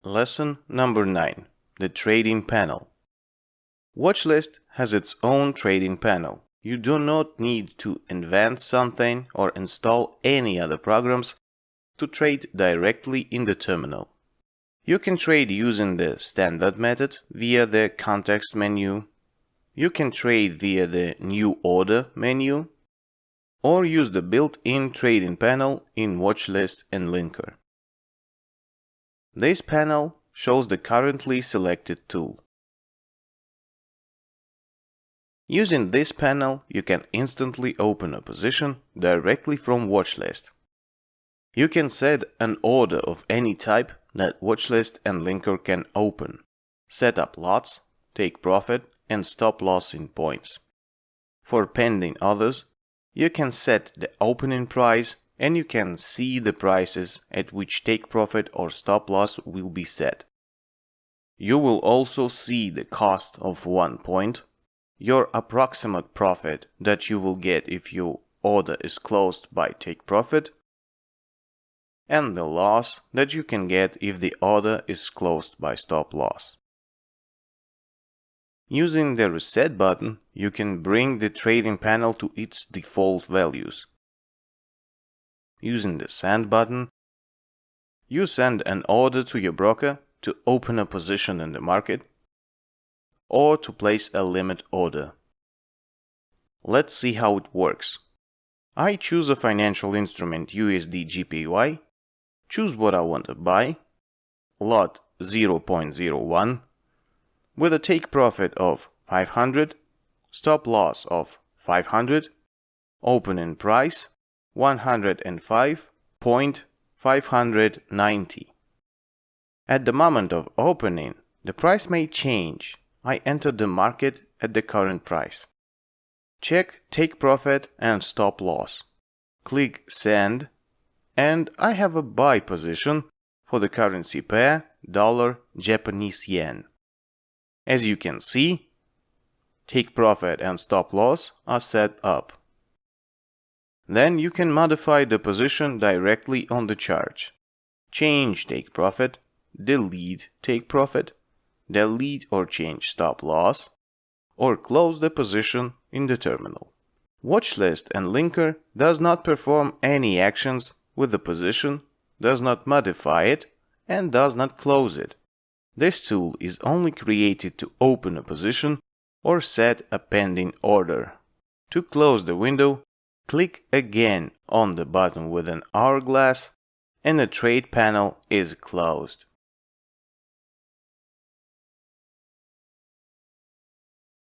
Lesson number 9. The Trading Panel. Watchlist has its own trading panel. You do not need to invent something or install any other programs to trade directly in the terminal. You can trade using the standard method via the context menu. You can trade via the New Order menu, or use the built-in trading panel in Watchlist and Linker. This panel shows the currently selected tool. Using this panel, you can instantly open a position directly from Watchlist. You can set an order of any type that Watchlist and Linker can open, set up lots, take profit, and stop loss in points. For pending orders, you can set the opening price and you can see the prices at which take profit or stop loss will be set. You will also see the cost of 1 point, your approximate profit that you will get if your order is closed by take profit, and the loss that you can get if the order is closed by stop loss. Using the Reset button, you can bring the trading panel to its default values. Using the Send button, you send an order to your broker to open a position in the market or to place a limit order. Let's see how it works. I choose a financial instrument USD GPY, choose what I want to buy, lot 0.01, with a take profit of 500, stop loss of 500, opening price 105.590. At the moment of opening, the price may change. I enter the market at the current price. Check take profit and stop loss. Click Send, and I have a buy position for the currency pair dollar-Japanese yen. As you can see, take profit and stop loss are set up. Then you can modify the position directly on the chart. Change take profit, delete take profit, delete or change stop loss, or close the position in the terminal. Watchlist and Linker does not perform any actions with the position, does not modify it, and does not close it. This tool is only created to open a position or set a pending order. To close the window, click again on the button with an hourglass and the trade panel is closed.